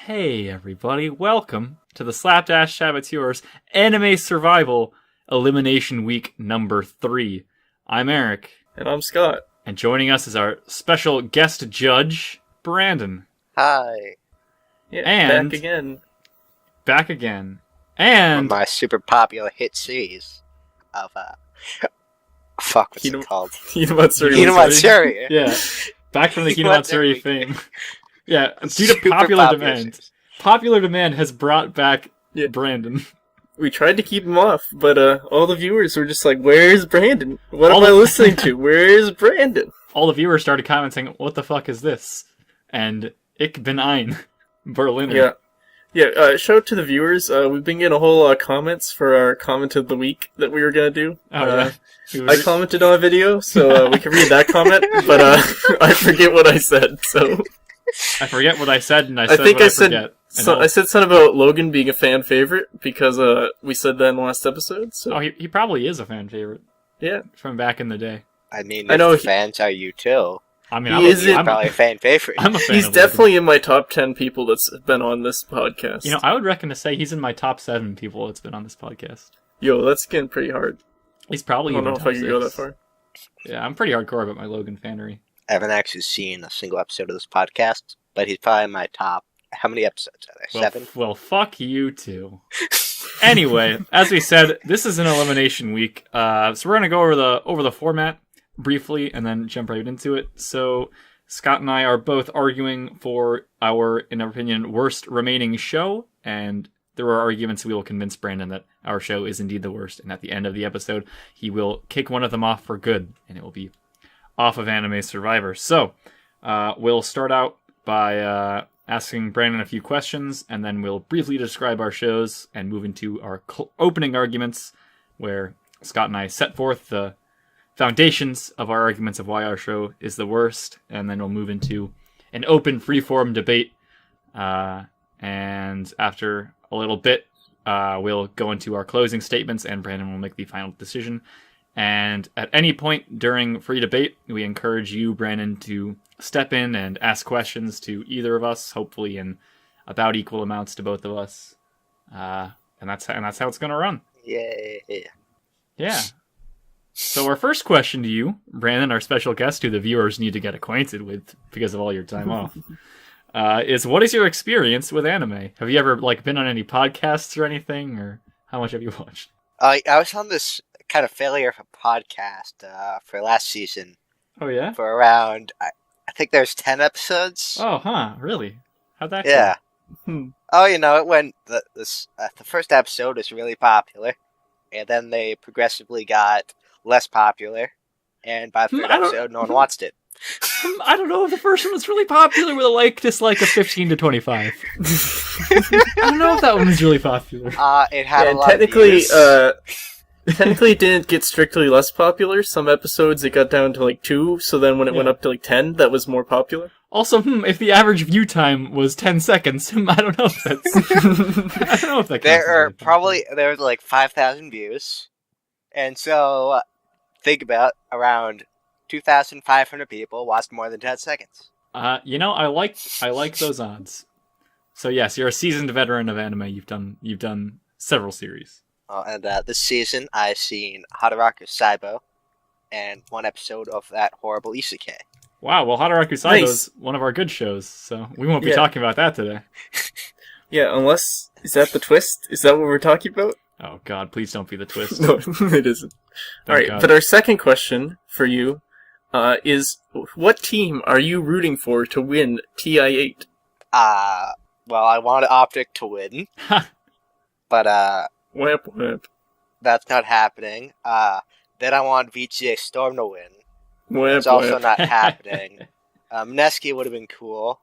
Hey everybody, welcome to the Slapdash Saboteurs Anime Survival Elimination Week number 3. I'm Eric. And I'm Scott. And joining us is our special guest judge, Brandon. Hi. Yeah, And back again. And my super popular hit series of what's it called? Hinamatsuri. Yeah. Back from the Hinamatsuri fame. Yeah, due to Super popular popular demand. series. Popular demand has brought back Brandon. We tried to keep him off, but all the viewers were just like, "Where's Brandon? What am I listening to? Where's Brandon?" All the viewers started commenting, "What the fuck is this?" And ich bin ein Berliner. Yeah. Shout out to the viewers. We've been getting a whole lot of comments for our comment of the week that we were gonna do. Oh, yeah. I commented on a video, so we can read that comment, but I forget what I said. So I forget what I said, and I said something about Logan being a fan favorite because we said that in the last episode. So he probably is a fan favorite. Yeah, from back in the day. I mean, I know fans are you too. I mean, I'm probably a fan favorite. I'm a fan. He's definitely in my top 10 people that's been on this podcast. You know, I would reckon to say he's in my top 7 people that's been on this podcast. Yo, that's getting pretty hard. He's probably. I don't know if I can go that far. Yeah, I'm pretty hardcore about my Logan fanery. I haven't actually seen a single episode of this podcast, but he's probably in my top. How many episodes are there? 7? Well, fuck you too. Anyway, as we said, this is an elimination week, so we're gonna go over the format briefly and then jump right into it. So Scott and I are both arguing for our, in our opinion, worst remaining show, and there are arguments we will convince Brandon that our show is indeed the worst, and at the end of the episode, he will kick one of them off for good, and it will be off of Anime Survivor. So, we'll start out by asking Brandon a few questions, and then we'll briefly describe our shows and move into our opening arguments, where Scott and I set forth the foundations of our arguments of why our show is the worst, and then we'll move into an open freeform debate, and after a little bit, we'll go into our closing statements, and Brandon will make the final decision. And at any point during free debate, we encourage you, Brandon, to step in and ask questions to either of us, hopefully in about equal amounts to both of us. And that's how it's going to run. Yeah. So our first question to you, Brandon, our special guest who the viewers need to get acquainted with because of all your time off, is what is your experience with anime? Have you ever been on any podcasts or anything, or how much have you watched? I was on this kind of failure of a podcast for last season. Oh yeah? For around, I think there's 10 episodes. Oh, huh? Really? How'd that go? Yeah. Oh, it went. The first episode was really popular, and then they progressively got less popular, and by the third episode, no one watched it. I don't know if the first one was really popular with a dislike of 15 to 25. I don't know if that one was really popular. It had a lot of views. Technically, it didn't get strictly less popular. Some episodes, it got down to 2, so then when it went up to 10, that was more popular. Also, if the average view time was 10 seconds, I don't know if that's... I don't know if that counts. There was 5,000 views, and so think about around 2,500 people watched more than 10 seconds. I like those odds. So yes, you're a seasoned veteran of anime. You've done several series. And this season, I've seen Hataraku Saibo, and 1 episode of that horrible isekai. Wow, well, Hataraku Saibo is one of our good shows, so we won't be talking about that today. Yeah, unless... Is that the twist? Is that what we're talking about? Oh god, please don't be the twist. No, it isn't. Alright, but our second question for you is, what team are you rooting for to win TI8? Well, I want Optic to win, but Wimp. That's not happening. Then I want VGA Storm to win. It's also not happening. Neski would have been cool.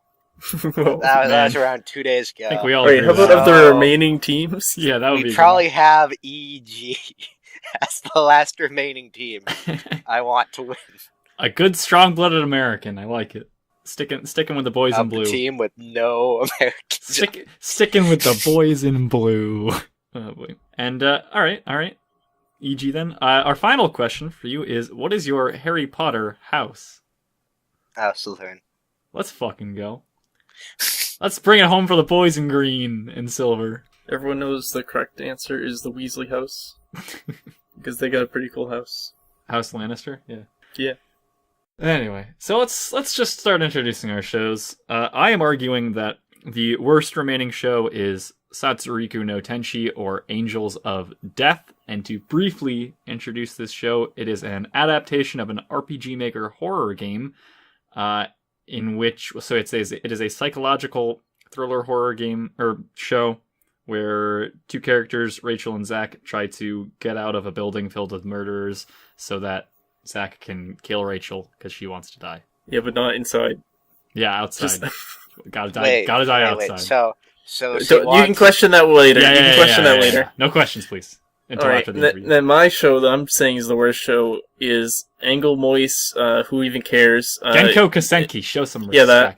That was around 2 days ago. I think we all how about of the remaining teams? Yeah, that would be probably have EG as the last remaining team I want to win. A good, strong-blooded American. I like it. Sticking with the boys in blue. A team with no Americans. Sticking with the boys in blue. Oh boy. And all right. EG then. Our final question for you is: what is your Harry Potter house? Slytherin. Let's fucking go. Let's bring it home for the boys in green and silver. Everyone knows the correct answer is the Weasley house. Because they got a pretty cool house. House Lannister? Yeah. Yeah. Anyway, so let's just start introducing our shows. I am arguing that the worst remaining show is Satsuriku no Tenshi, or Angels of Death. And to briefly introduce this show, it is an adaptation of an RPG Maker horror game, in which it is a psychological thriller horror game or show where two characters, Rachel and Zach, try to get out of a building filled with murderers so that Zach can kill Rachel because she wants to die. Yeah, but not inside. Yeah, outside. Gotta die outside. So you can question that later. You can question that later. Yeah. No questions, please. Alright, then my show that I'm saying is the worst show is Angle Moise, Who Even Cares? Genko Kasenki, show some respect. Yeah,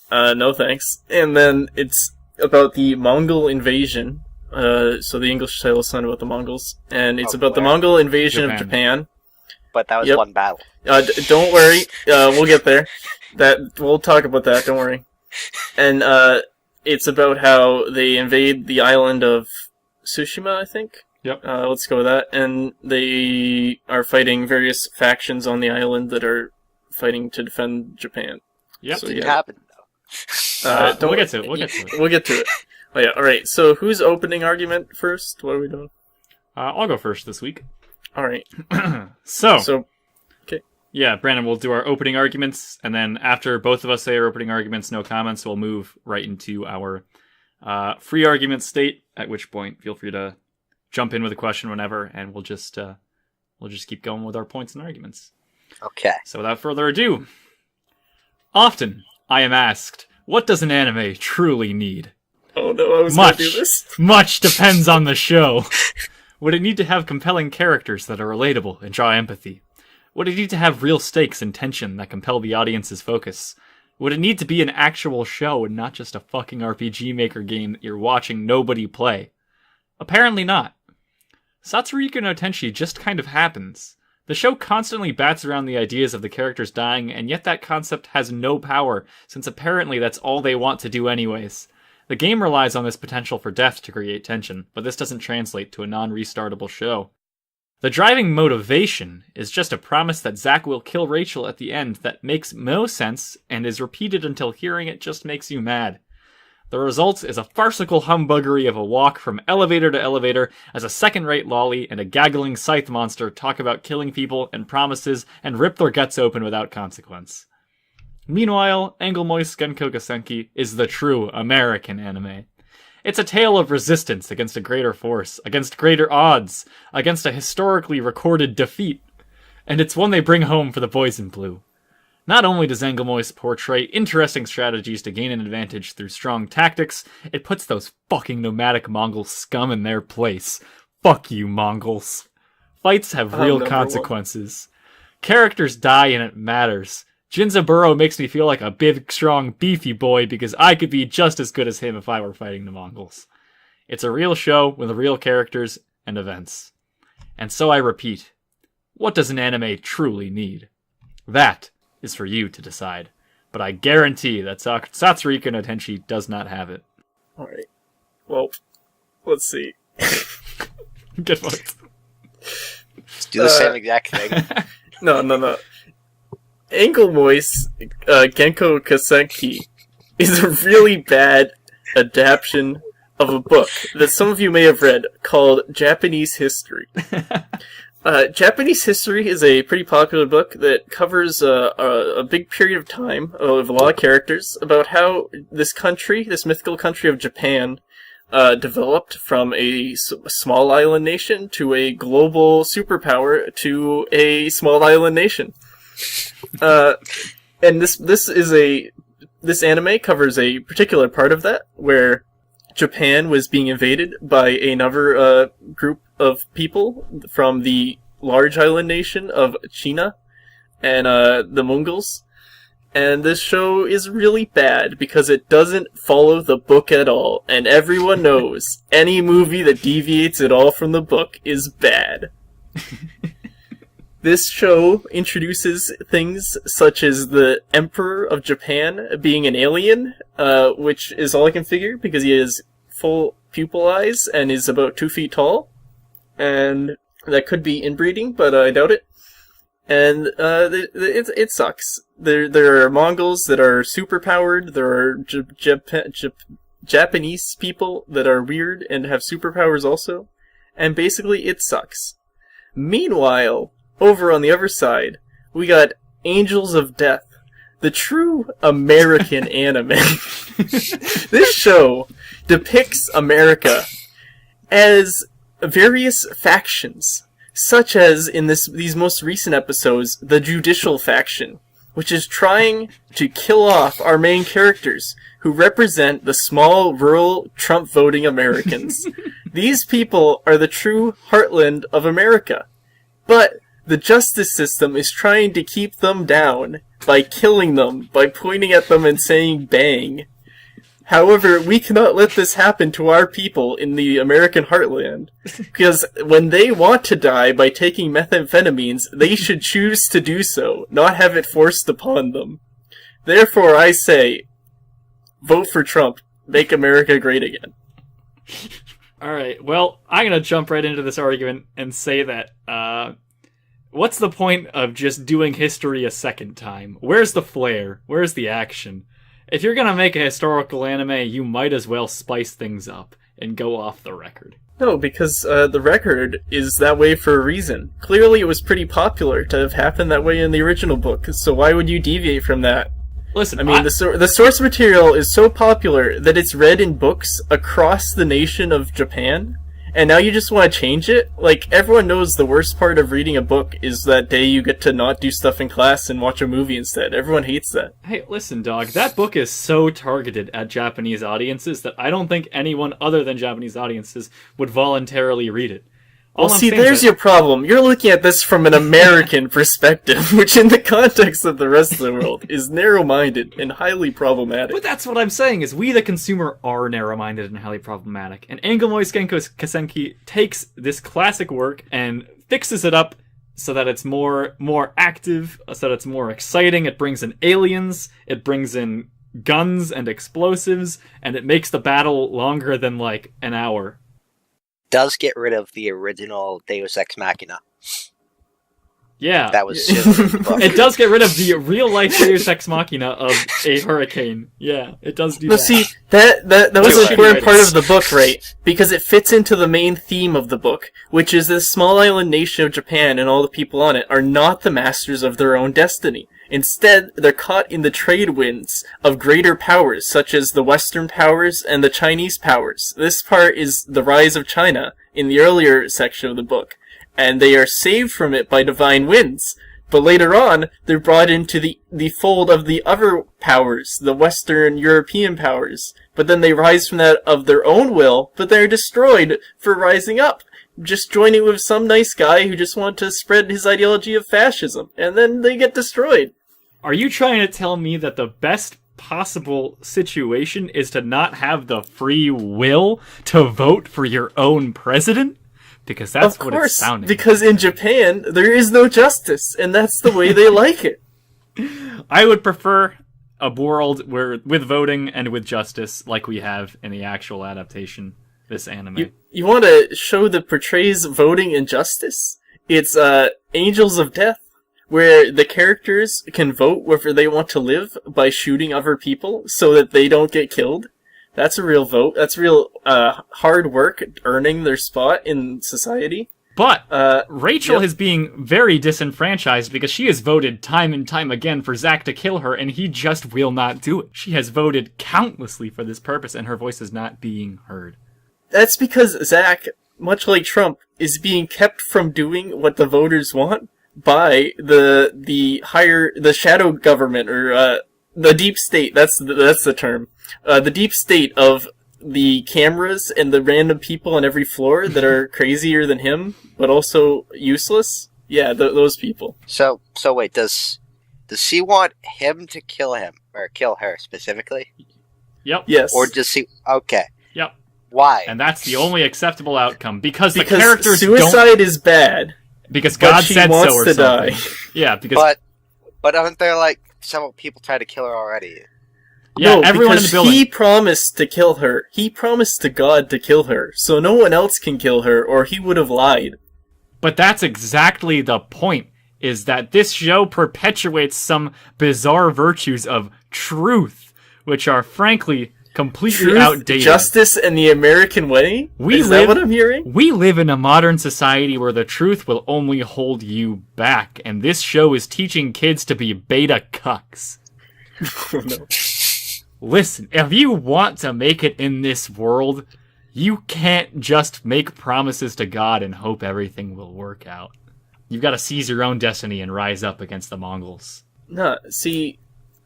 that. No thanks. And then it's about the Mongol invasion. So the English title is not about the Mongols. And it's about the Mongol invasion of Japan. But that was one battle. Don't worry. We'll get there. We'll talk about that, don't worry. And it's about how they invade the island of Tsushima, I think. Yep. Let's go with that. And they are fighting various factions on the island that are fighting to defend Japan. Yep. So, didn't happen, though. We'll get to it. We'll get to it. Oh, yeah. All right. So who's opening argument first? What are we doing? I'll go first this week. All right. So, okay. Yeah, Brandon, we'll do our opening arguments, and then after both of us say our opening arguments, no comments, we'll move right into our free argument state, at which point feel free to jump in with a question whenever, and we'll just keep going with our points and arguments. Okay. So without further ado, often I am asked, what does an anime truly need? Oh no, I was going to do this. Much depends on the show. Would it need to have compelling characters that are relatable and draw empathy? Would it need to have real stakes and tension that compel the audience's focus? Would it need to be an actual show and not just a fucking RPG Maker game that you're watching nobody play? Apparently not. Satsuriku no Tenshi just kind of happens. The show constantly bats around the ideas of the characters dying, and yet that concept has no power, since apparently that's all they want to do anyways. The game relies on this potential for death to create tension, but this doesn't translate to a non-restartable show. The driving motivation is just a promise that Zack will kill Rachel at the end that makes no sense, and is repeated until hearing it just makes you mad. The result is a farcical humbuggery of a walk from elevator to elevator as a second-rate lolly and a gaggling scythe monster talk about killing people and promises and rip their guts open without consequence. Meanwhile, Angle Moise Genko Kasenki is the true American anime. It's a tale of resistance against a greater force, against greater odds, against a historically recorded defeat, and it's one they bring home for the boys in blue. Not only does Angle Moise portray interesting strategies to gain an advantage through strong tactics, it puts those fucking nomadic Mongol scum in their place. Fuck you, Mongols. Fights have real consequences. Characters die and it matters. Jinzaburo makes me feel like a big, strong, beefy boy because I could be just as good as him if I were fighting the Mongols. It's a real show with real characters and events. And so I repeat, what does an anime truly need? That is for you to decide. But I guarantee that Satsuriku no Tenshi does not have it. Alright. Well, let's see. Good point. Just do the same exact thing. No. Angle Moise, Genko Kasenki, is a really bad adaptation of a book that some of you may have read called Japanese History. Japanese History is a pretty popular book that covers a big period of time of a lot of characters about how this country, this mythical country of Japan, developed from a small island nation to a global superpower to a small island nation. And this anime covers a particular part of that where Japan was being invaded by another group of people from the large island nation of China and the Mongols. And this show is really bad because it doesn't follow the book at all. And everyone knows any movie that deviates at all from the book is bad. This show introduces things such as the Emperor of Japan being an alien, which is all I can figure because he has full pupil eyes and is about 2 feet tall. And that could be inbreeding, but I doubt it. And it sucks. There are Mongols that are superpowered. There are Japanese people that are weird and have superpowers also. And basically, it sucks. Meanwhile, over on the other side, we got Angels of Death, the true American anime. This show depicts America as various factions, such as in these most recent episodes, the judicial faction, which is trying to kill off our main characters, who represent the small, rural, Trump-voting Americans. These people are the true heartland of America. But the justice system is trying to keep them down by killing them, by pointing at them and saying bang. However, we cannot let this happen to our people in the American heartland, because when they want to die by taking methamphetamines, they should choose to do so, not have it forced upon them. Therefore, I say, vote for Trump. Make America great again. Alright, well, I'm gonna jump right into this argument and say that, what's the point of just doing history a second time? Where's the flair? Where's the action? If you're gonna make a historical anime, you might as well spice things up and go off the record. No, because the record is that way for a reason. Clearly it was pretty popular to have happened that way in the original book, so why would you deviate from that? Listen, I mean, the source material is so popular that it's read in books across the nation of Japan, and now you just want to change it? Like, everyone knows the worst part of reading a book is that day you get to not do stuff in class and watch a movie instead. Everyone hates that. Hey, listen, dog, that book is so targeted at Japanese audiences that I don't think anyone other than Japanese audiences would voluntarily read it. Well, see, there's your problem. You're looking at this from an American perspective, which in the context of the rest of the world is narrow-minded and highly problematic. But that's what I'm saying, is we the consumer are narrow-minded and highly problematic. And Angelmoist Genko Kasenki takes this classic work and fixes it up so that it's more active, so that it's more exciting. It brings in aliens, it brings in guns and explosives, and it makes the battle longer than, like, an hour. Does get rid of the original Deus Ex Machina. Yeah. That was just it does get rid of the real-life Deus Ex Machina of a hurricane. Yeah, it does do that. See, that was an important part of the book, right? Because it fits into the main theme of the book, which is this small island nation of Japan and all the people on it are not the masters of their own destiny. Instead, they're caught in the trade winds of greater powers, such as the Western powers and the Chinese powers. This part is the rise of China in the earlier section of the book, and they are saved from it by divine winds. But later on, they're brought into the fold of the other powers, the Western European powers. But then they rise from that of their own will, but they're destroyed for rising up. Just joining with some nice guy who just wanted to spread his ideology of fascism, and then they get destroyed. Are you trying to tell me that the best possible situation is to not have the free will to vote for your own president? Because that's what it's sounding. Because in Japan, there is no justice, and that's the way they like it. I would prefer a world where with voting and with justice, like we have in the actual adaptation, this anime. You want a show that portrays voting and justice? It's Angels of Death, where the characters can vote whether they want to live by shooting other people so that they don't get killed. That's a real vote. That's real hard work earning their spot in society. But Rachel is being very disenfranchised because she has voted time and time again for Zack to kill her, and he just will not do it. She has voted countlessly for this purpose, and her voice is not being heard. That's because Zack, much like Trump, is being kept from doing what the voters want by the shadow government, or the deep state. That's the term. The deep state of the cameras and the random people on every floor that are crazier than him, but also useless. Yeah, those people. So wait, does she want him to kill him, or kill her specifically? Yep. Yes. Or does she? Okay. Yep. Why? And that's the only acceptable outcome because the characters suicide is bad. because God she said wants so or to something. die. Yeah, because But aren't there like several people try to kill her already? yeah, No, everyone in the because building. he promised to kill her. He promised to God to kill her, so no one else can kill her, or he would have lied. But that's exactly the point, is that this show perpetuates some bizarre virtues of truth, which are frankly completely Truth, outdated. justice, and the American way? Is that what I'm hearing? We live in a modern society where the truth will only hold you back, and this show is teaching kids to be beta cucks. Oh, no. Listen, if you want to make it in this world, you can't just make promises to God and hope everything will work out. You've got to seize your own destiny and rise up against the Mongols. No, see,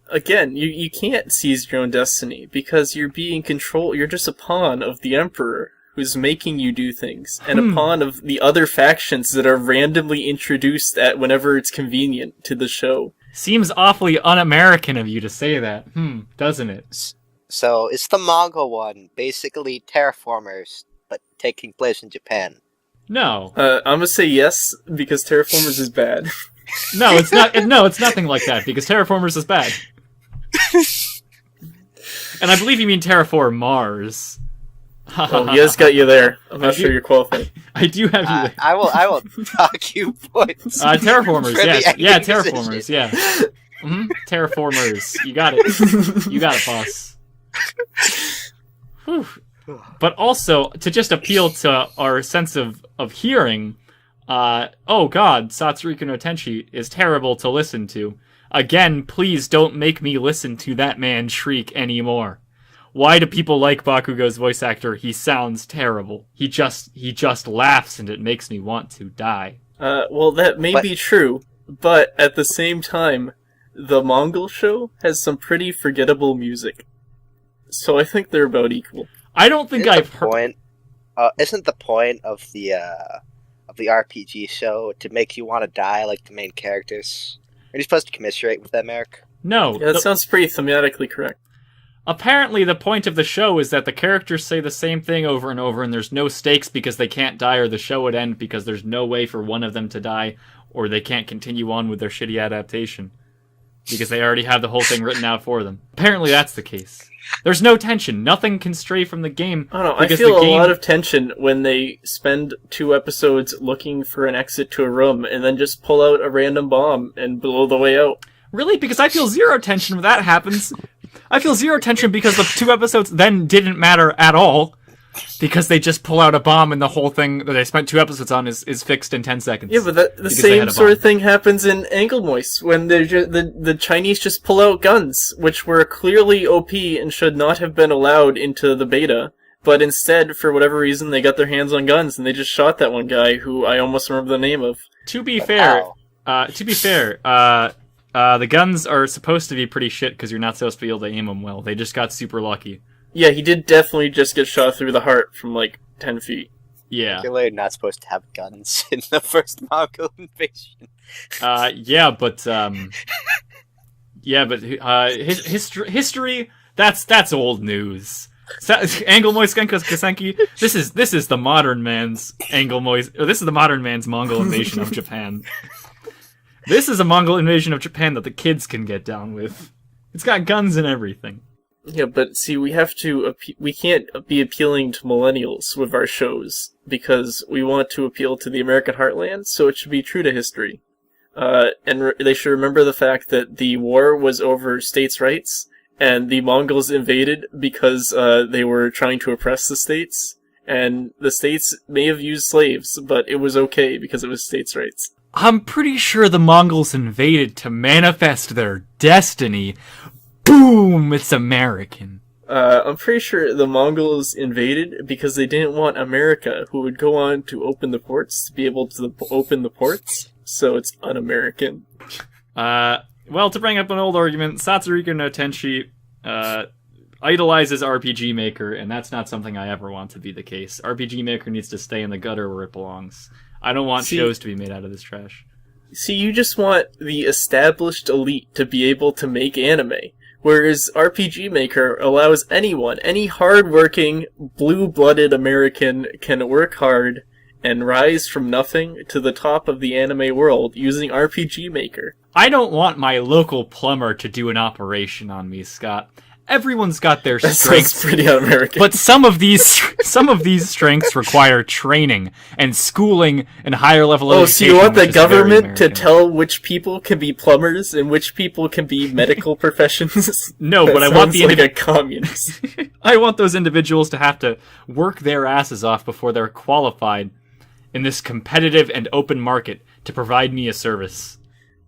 again, you can't seize your own destiny, because you're being controlled. You're just a pawn of the Emperor, who's making you do things, and a pawn of the other factions that are randomly introduced at whenever it's convenient to the show. Seems awfully un-American of you to say that, doesn't it? So is the Mongol one basically terraformers, but taking place in Japan? No. I'm gonna say yes, because Terraformers is bad. No, it's not. No, it's nothing like that, because Terraformers is bad. And I believe you mean Terraform Mars. Well, he has got you there. I'm not sure you're qualified. I do have you there. I will talk you points. Terraformers, for yes. the Yeah, acting Terraformers, decision. yeah. Terraformers. You got it. You got it, boss. Whew. But also, to just appeal to our sense of hearing, oh god, Satsuriko no Tenchi is terrible to listen to. Again, please don't make me listen to that man shriek anymore. Why do people like Bakugo's voice actor? He sounds terrible. He just laughs and it makes me want to die. Well, that may be true, but at the same time, the Mongol show has some pretty forgettable music. So I think they're about equal. I don't think I've heard... Isn't the point of the RPG show to make you want to die like the main characters? Are you supposed to commiserate with them, Eric? No. Yeah, that sounds pretty thematically correct. Apparently, the point of the show is that the characters say the same thing over and over, and there's no stakes because they can't die, or the show would end because there's no way for one of them to die, or they can't continue on with their shitty adaptation. Because they already have the whole thing written out for them. Apparently that's the case. There's no tension. Nothing can stray from the game. I don't know, I feel a lot of tension when they spend 2 episodes looking for an exit to a room, and then just pull out a random bomb and blow the way out. Really? Because I feel zero tension when that happens. I feel zero tension because the 2 episodes then didn't matter at all. Because they just pull out a bomb and the whole thing that they spent 2 episodes on is fixed in 10 seconds. Yeah, but the same sort of thing happens in Anglemoist, when the Chinese just pull out guns, which were clearly OP and should not have been allowed into the beta, but instead, for whatever reason, they got their hands on guns and they just shot that one guy who I almost remember the name of. To be fair, the guns are supposed to be pretty shit because you're not supposed to be able to aim them well. They just got super lucky. Yeah, he did definitely just get shot through the heart from, 10 feet. Yeah. You're really not supposed to have guns in the first Mongol invasion. History, that's old news. Anglemoist Genko Kasenki, this is the modern man's this is the modern man's Mongol invasion of Japan. This is a Mongol invasion of Japan that the kids can get down with. It's got guns and everything. Yeah, but see, we can't be appealing to millennials with our shows, because we want to appeal to the American heartland, so it should be true to history. And they should remember the fact that the war was over states' rights, and the Mongols invaded because they were trying to oppress the states, and the states may have used slaves, but it was okay because it was states' rights. I'm pretty sure the Mongols invaded to manifest their destiny. Boom! It's American. I'm pretty sure the Mongols invaded because they didn't want America, who would go on to open the ports, to be able to open the ports, so it's un-American. Well, to bring up an old argument, Satsuriko no Tenchi idolizes RPG Maker, and that's not something I ever want to be the case. RPG Maker needs to stay in the gutter where it belongs. I don't want shows to be made out of this trash. See, you just want the established elite to be able to make anime. Whereas RPG Maker allows anyone, any hard-working, blue-blooded American can work hard and rise from nothing to the top of the anime world using RPG Maker. I don't want my local plumber to do an operation on me, Scott. Everyone's got their That strengths, sounds pretty un-American. but some of these strengths require training and schooling and higher level education. So you want the which is very government to American. tell which people can be plumbers and which people can be medical professions? No, That but I want sounds the like a communist. I want those individuals to have to work their asses off before they're qualified in this competitive and open market to provide me a service.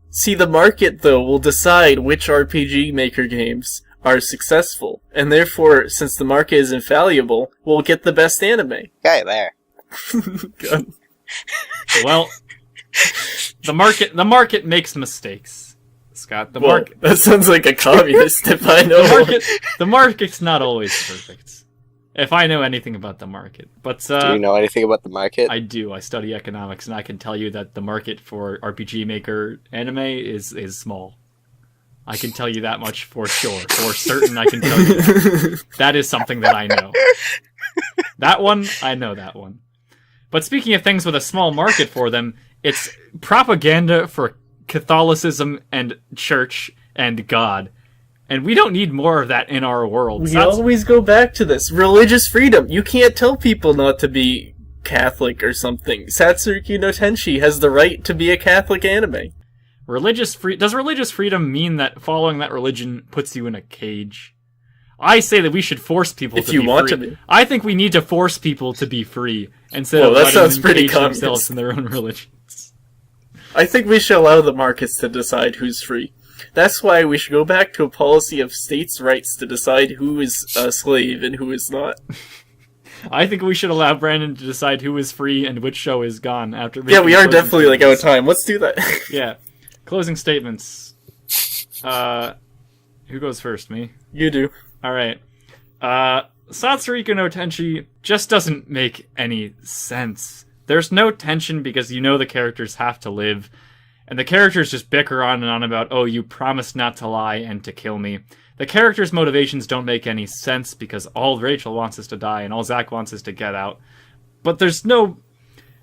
See, the market, though, will decide which RPG Maker games are successful, and therefore, since the market is infallible, we'll get the best anime. Okay, there. God. Well, the market makes mistakes, Scott. The Well, market that sounds like a communist if I know. the market's not always perfect. If I know anything about the market. But Do you know anything about the market? I do. I study economics, and I can tell you that the market for RPG Maker anime is small. I can tell you that much for sure. For certain, I can tell you that. That is something that I know. That one, I know that one. But speaking of things with a small market for them, it's propaganda for Catholicism and church and God. And we don't need more of that in our world. We always go back to this. Religious freedom. You can't tell people not to be Catholic or something. Satsuki no Tenshi has the right to be a Catholic anime. Does religious freedom mean that following that religion puts you in a cage? I say that we should force people If to you be want free. to be. I think we need to force people to be free instead Well, of that letting sounds them pretty cage communist. themselves in their own religions. I think we should allow the markets to decide who's free. That's why we should go back to a policy of states' rights to decide who is a slave and who is not. I think we should allow Brandon to decide who is free and which show is gone after. Yeah, we making are closing definitely like out of statements. time. Let's do that. Yeah, closing statements. Who goes first? Me. You do. All right. Satsurika no Tenshi just doesn't make any sense. There's no tension because you know the characters have to live, and the characters just bicker on and on about, oh, you promised not to lie and to kill me. The characters' motivations don't make any sense because all Rachel wants is to die and all Zack wants is to get out. But there's no...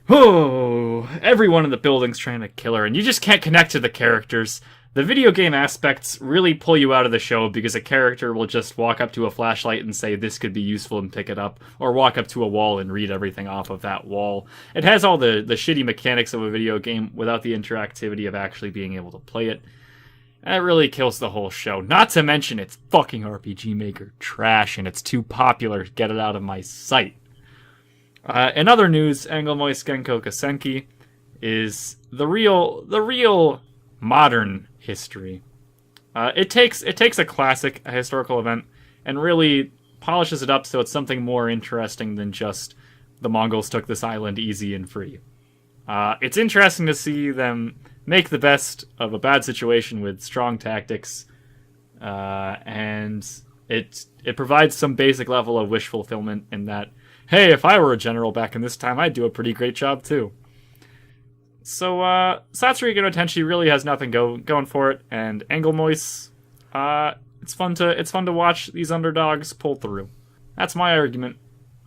Oh, everyone in the building's trying to kill her, and you just can't connect to the characters. The video game aspects really pull you out of the show because a character will just walk up to a flashlight and say this could be useful and pick it up, or walk up to a wall and read everything off of that wall. It has all the shitty mechanics of a video game without the interactivity of actually being able to play it. And it really kills the whole show. Not to mention it's fucking RPG Maker trash and it's too popular to get it out of my sight. In other news, Anglemois Genko Kasenki is the real modern history. It takes a classic, a historical event, and really polishes it up so it's something more interesting than just the Mongols took this island easy and free. It's interesting to see them make the best of a bad situation with strong tactics, and it provides some basic level of wish fulfillment in that, hey, if I were a general back in this time, I'd do a pretty great job too. So, Satsurika no Tenshi really has nothing going for it, and Anglemois, it's fun to watch these underdogs pull through. That's my argument.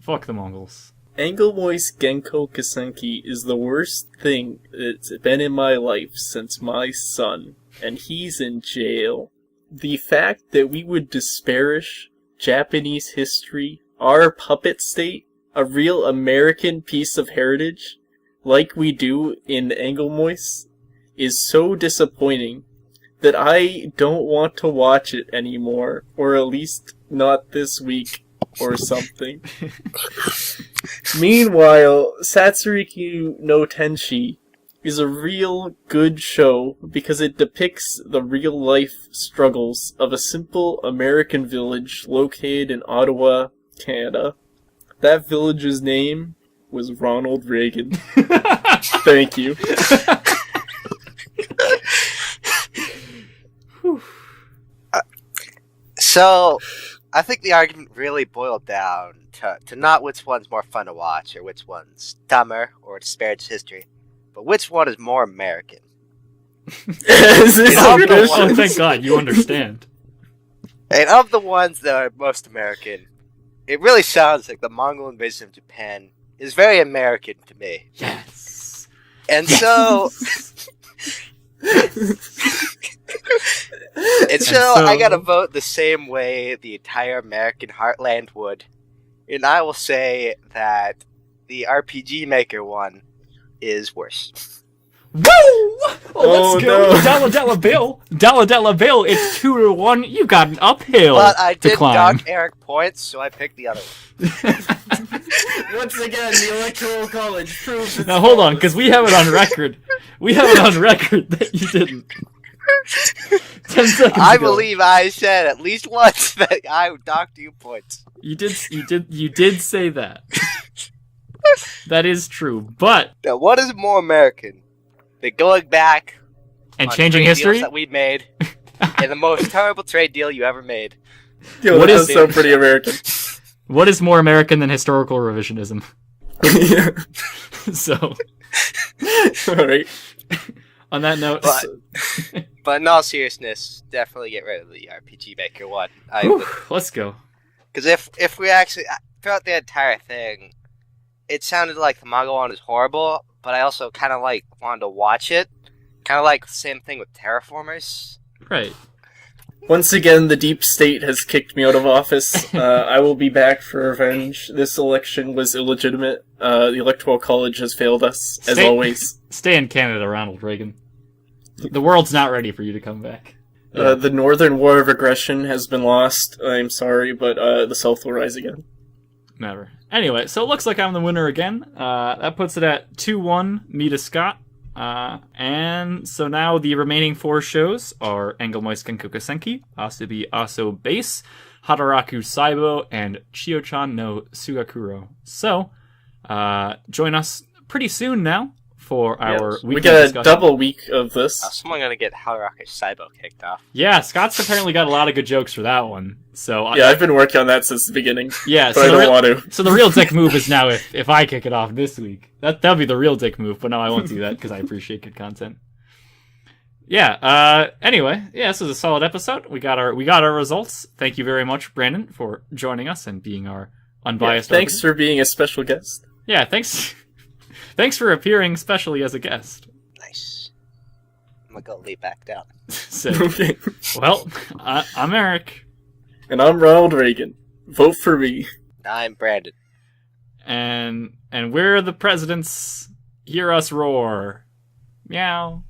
Fuck the Mongols. Anglemois Genko Kasenki is the worst thing that's been in my life since my son, and he's in jail. The fact that we would disparage Japanese history, our puppet state, a real American piece of heritage, like we do in Anglemois, is so disappointing that I don't want to watch it anymore, or at least not this week or something. Meanwhile, Satsuriki no Tenshi is a real good show because it depicts the real-life struggles of a simple American village located in Ottawa, Canada. That village's name was Ronald Reagan. Thank you. So, I think the argument really boiled down to not which one's more fun to watch, or which one's dumber, or disparages history, but which one is more American. Is this Oh, a no, good Oh, one? thank God, you understand. And of the ones that are most American, it really sounds like the Mongol invasion of Japan is very American to me. Yes. And so... and so I gotta vote the same way the entire American heartland would. And I will say that the RPG Maker one is worse. Woo! Oh, let's go. no. Dollar Bill. Dollar Bill. It's 2-1. You got an uphill But I to did climb. dock Eric points, so I picked the other one. Once again, the Electoral College proves its Now hold on, flawless. because we have it on record. We have it on record that you didn't. 10 seconds I ago. believe I said at least once that I docked you points. You did say that. That is true, but Now, what is more American than going back and on changing trade history? deals that we made and the most terrible trade deal you ever made? Yo, What that is- does sound pretty American. What is more American than historical revisionism? Yeah. So, Alright. on that note, But in all seriousness, definitely get rid of the RPG Maker one. whew, let's go. Because if we actually throughout the entire thing, it sounded like the manga one is horrible, but I also kind of like wanted to watch it. Kind of like the same thing with Terraformers. Right. Once again, the deep state has kicked me out of office. I will be back for revenge. This election was illegitimate. The Electoral College has failed us, as Stay- always. Stay in Canada, Ronald Reagan. The world's not ready for you to come back. The Northern War of Aggression has been lost. I'm sorry, but the South will rise again. Never. Anyway, so it looks like I'm the winner again. That puts it at 2-1, me to Scott. And so now the remaining 4 shows are Engelmoist Genko Kasenki, Asobi Aso Base, Hataraku Saibo, and Chio-chan no Sugakuro. So, join us pretty soon now for our Yes. weekly We got a discussion. double week of this. Someone gonna get Haruka Saibo kicked off. Yeah, Scott's apparently got a lot of good jokes for that one. So, Yeah, I've been working on that since the beginning, yeah, but I don't want to. So the real dick move is now if I kick it off this week. That'll be the real dick move, but no, I won't do that because I appreciate good content. Yeah, anyway, yeah, this was a solid episode. We got our results. Thank you very much, Brandon, for joining us and being our unbiased Thanks arbiter. for being a special guest. Yeah, thanks. Thanks for appearing specially as a guest. Nice. I'm gonna go lay back down. So, Okay. well, I'm Eric, And I'm Ronald Reagan. Vote for me. I'm Brandon. and we're the presidents. Hear us roar. Meow.